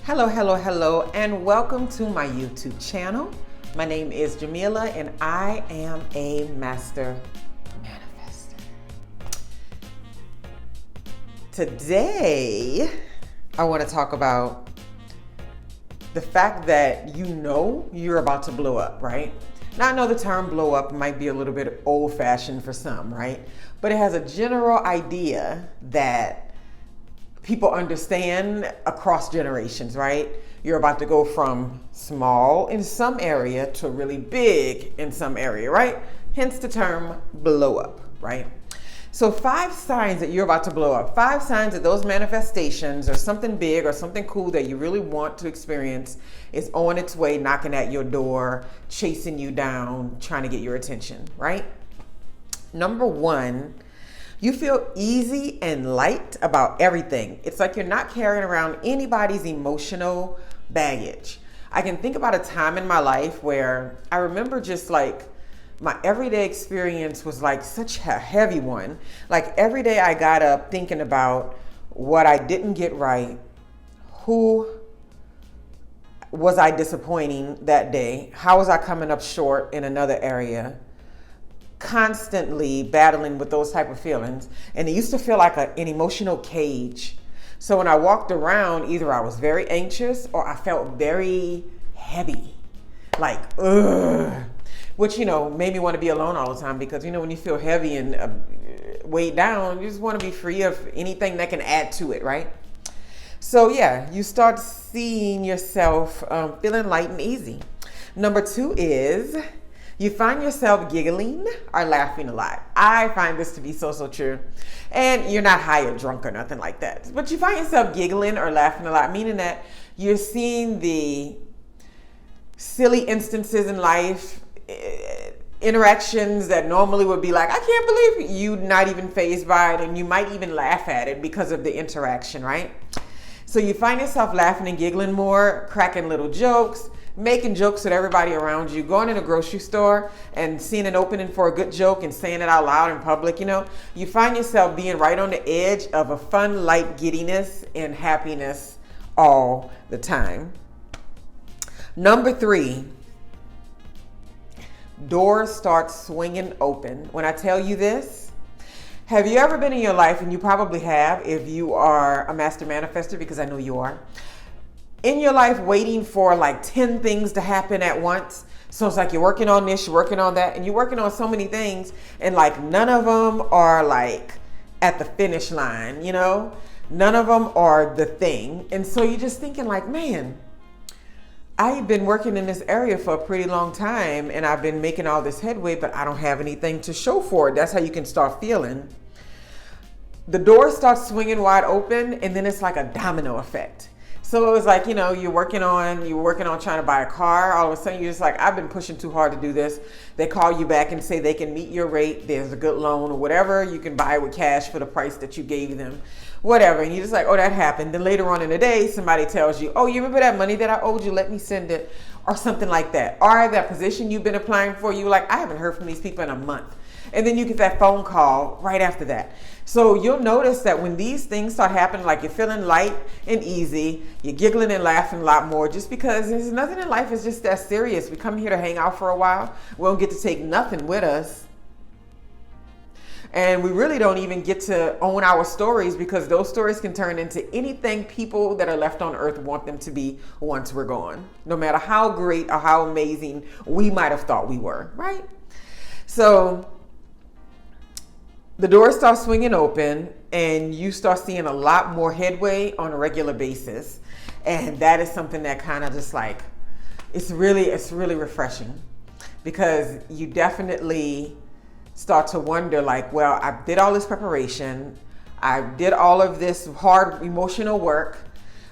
Hello, hello, hello, and welcome to my YouTube channel. My name is Jamila, and I am a master manifester. Today, I want to talk about the fact that you know you're about to blow up, right? Now, I know the term blow up might be a little bit old-fashioned for some, right? But it has a general idea that people understand across generations, right? You're about to go from small in some area to really big in some area, right? Hence the term blow up, right? So 5 signs that you're about to blow up. 5 signs that those manifestations or something big or something cool that you really want to experience is on its way, knocking at your door, chasing you down, trying to get your attention, right? Number 1, you feel easy and light about everything. It's like you're not carrying around anybody's emotional baggage. I can think about a time in my life where I remember just like my everyday experience was like such a heavy one. Like every day I got up thinking about what I didn't get right, who was I disappointing that day, how was I coming up short in another area, constantly battling with those type of feelings. And it used to feel like an emotional cage. So when I walked around, either I was very anxious or I felt very heavy, like, ugh, which, made me want to be alone all the time because, when you feel heavy and weighed down, you just want to be free of anything that can add to it, right? So yeah, you start seeing yourself feeling light and easy. Number 2 is you find yourself giggling or laughing a lot. I find this to be so true. And you're not high or drunk or nothing like that. But you find yourself giggling or laughing a lot, meaning that you're seeing the silly instances in life, interactions that normally would be like, I can't believe you, not even fazed by it, and you might even laugh at it because of the interaction, right? So you find yourself laughing and giggling more, cracking little jokes, making jokes with everybody around you, going in a grocery store and seeing an opening for a good joke and saying it out loud in public, you find yourself being right on the edge of a fun, light giddiness and happiness all the time. Number 3, doors start swinging open. When I tell you this, have you ever been in your life, and you probably have if you are a master manifester, because I know you are, in your life waiting for like 10 things to happen at once? So it's like you're working on this, you're working on that, and you're working on so many things, and like none of them are like at the finish line, None of them are the thing. And so you're just thinking like, man, I've been working in this area for a pretty long time and I've been making all this headway, but I don't have anything to show for it. That's how you can start feeling. The door starts swinging wide open, and then it's like a domino effect. So it was like, you're working on trying to buy a car. All of a sudden you're just like, I've been pushing too hard to do this. They call you back and say they can meet your rate. There's a good loan or whatever. You can buy it with cash for the price that you gave them, whatever. And you're just like, oh, that happened. Then later on in the day, somebody tells you, oh, you remember that money that I owed you? Let me send it, or something like that. Or that position you've been applying for, you're like, I haven't heard from these people in a month. And then you get that phone call right after that. So you'll notice that when these things start happening, like you're feeling light and easy, you're giggling and laughing a lot more, just because there's nothing in life is just that serious. We come here to hang out for a while. We don't get to take nothing with us. And we really don't even get to own our stories, because those stories can turn into anything people that are left on earth want them to be once we're gone, no matter how great or how amazing we might have thought we were, right? So the doors start swinging open and you start seeing a lot more headway on a regular basis. And that is something that kind of just like, it's really refreshing, because you definitely start to wonder like, well, I did all this preparation. I did all of this hard emotional work.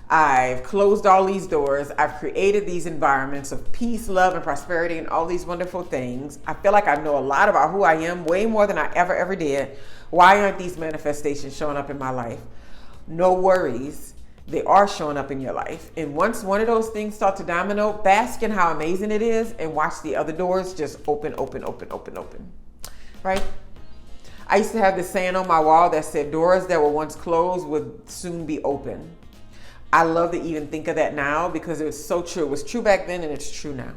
I've closed all these doors. I've created these environments of peace, love, and prosperity, and all these wonderful things. I feel like I know a lot about who I am, way more than I ever did. Why aren't these manifestations showing up in my life? No worries. They are showing up in your life. And once one of those things start to domino, bask in how amazing it is and watch the other doors just open. Right? I used to have this saying on my wall that said, doors that were once closed would soon be open. I love to even think of that now because it was so true. It was true back then and it's true now.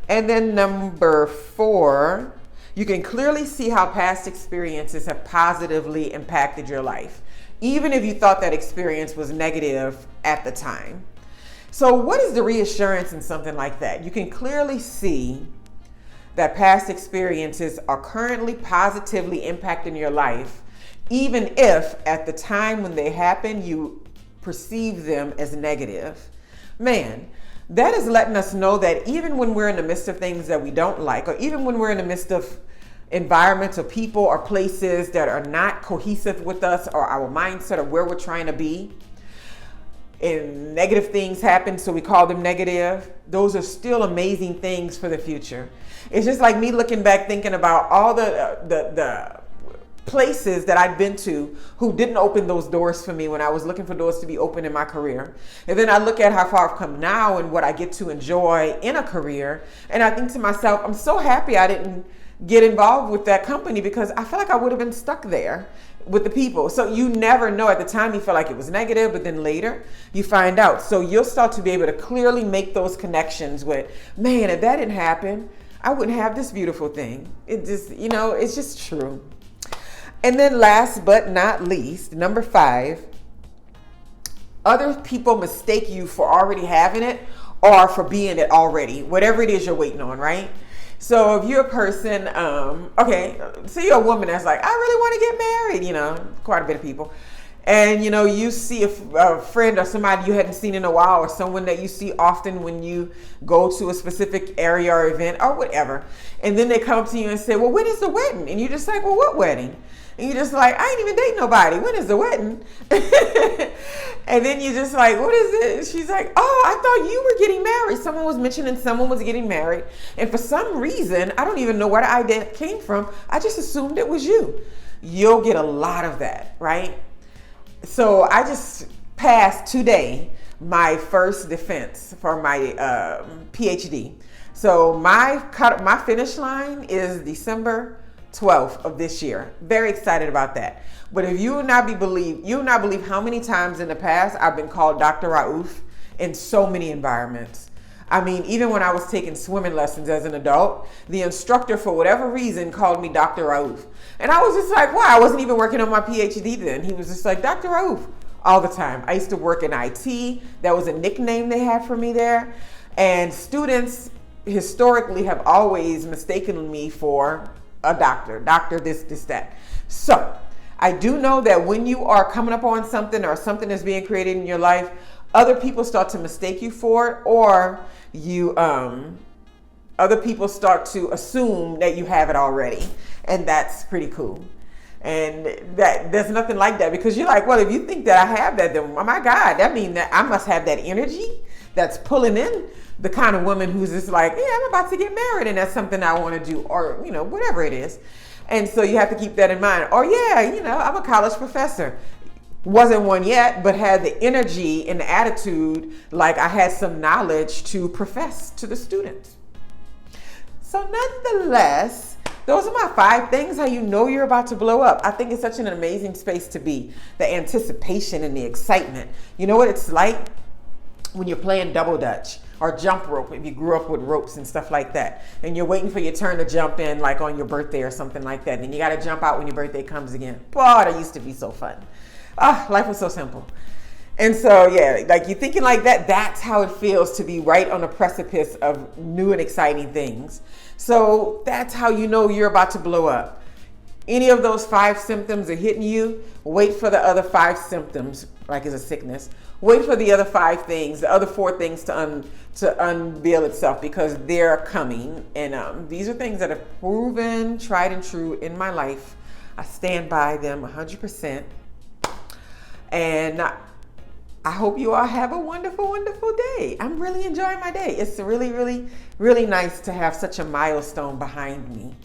And then number 4, you can clearly see how past experiences have positively impacted your life, even if you thought that experience was negative at the time. So what is the reassurance in something like that? You can clearly see that past experiences are currently positively impacting your life, even if at the time when they happen, you perceive them as negative. Man, that is letting us know that even when we're in the midst of things that we don't like, or even when we're in the midst of environments or people or places that are not cohesive with us or our mindset or where we're trying to be, and negative things happen, so we call them negative, those are still amazing things for the future. It's just like me looking back thinking about all the places that I've been to who didn't open those doors for me when I was looking for doors to be open in my career. And then I look at how far I've come now and what I get to enjoy in a career. And I think to myself, I'm so happy I didn't get involved with that company because I feel like I would have been stuck there with the people. So you never know. At the time you feel like it was negative, but then later you find out. So you'll start to be able to clearly make those connections with, man, if that didn't happen, I wouldn't have this beautiful thing. It just, it's just true. And then last but not least, number 5, other people mistake you for already having it or for being it already, whatever it is you're waiting on, right? So if you're a person, so you're a woman that's like, I really want to get married, quite a bit of people. And, you see a friend or somebody you hadn't seen in a while or someone that you see often when you go to a specific area or event or whatever. And then they come to you and say, well, when is the wedding? And you're just like, well, what wedding? And you're just like, I ain't even date nobody. When is the wedding? And then you're just like, what is it? She's like, oh, I thought you were getting married. Someone was mentioning someone was getting married. And for some reason, I don't even know where the idea came from. I just assumed it was you. You'll get a lot of that, right? So I just passed today my first defense for my PhD. So my finish line is December 12th of this year. Very excited about that. But if you would not believe how many times in the past I've been called Dr. Raouf in so many environments. I mean, even when I was taking swimming lessons as an adult, the instructor, for whatever reason, called me Dr. Raouf. And I was just like, wow, I wasn't even working on my PhD then. He was just like, Dr. Raouf, all the time. I used to work in IT. That was a nickname they had for me there. And students historically have always mistaken me for a doctor this, that. So I do know that when you are coming up on something or something is being created in your life, other people start to mistake you for it, or other people start to assume that you have it already. And that's pretty cool. And that there's nothing like that, because you're like, well, if you think that I have that, then oh my God, that means that I must have that energy that's pulling in the kind of woman who's just like, yeah, I'm about to get married and that's something I want to do, or, whatever it is. And so you have to keep that in mind. Or yeah, I'm a college professor. Wasn't one yet, but had the energy and the attitude like I had some knowledge to profess to the students. So nonetheless, those are my 5 things how you know you're about to blow up. I think it's such an amazing space to be. The anticipation and the excitement. You know what it's like when you're playing double dutch or jump rope, if you grew up with ropes and stuff like that, and you're waiting for your turn to jump in like on your birthday or something like that. Then you got to jump out when your birthday comes again. Boy, that used to be so fun. Life was so simple. And so, yeah, like you're thinking like that, that's how it feels to be right on the precipice of new and exciting things. So that's how you know you're about to blow up. Any of those 5 symptoms are hitting you, wait for the other 5 symptoms, like it's a sickness. Wait for the other 5 things, the other 4 things to unveil itself, because they're coming. And these are things that have proven tried and true in my life. I stand by them 100%. And I hope you all have a wonderful, wonderful day. I'm really enjoying my day. It's really, really, really nice to have such a milestone behind me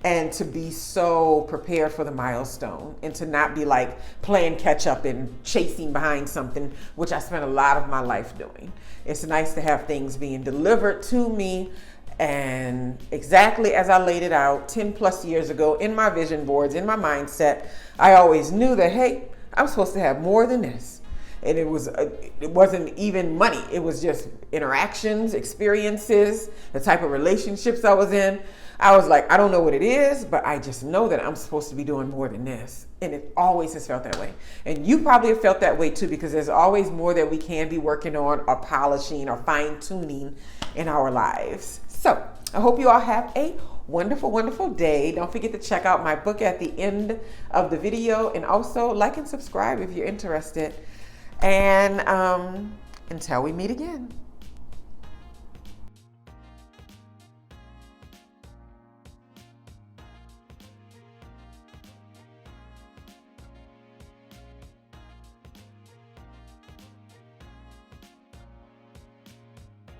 and to be so prepared for the milestone and to not be like playing catch up and chasing behind something, which I spent a lot of my life doing. It's nice to have things being delivered to me and exactly as I laid it out 10 plus years ago in my vision boards, in my mindset. I always knew that, hey, I'm supposed to have more than this. And it wasn't even money. It was just interactions, experiences, the type of relationships I was in. I was like, I don't know what it is, but I just know that I'm supposed to be doing more than this. And it always has felt that way. And you probably have felt that way too, because there's always more that we can be working on or polishing or fine tuning in our lives. So I hope you all have a wonderful, wonderful day. Don't forget to check out my book at the end of the video, and also like and subscribe if you're interested. And until we meet again.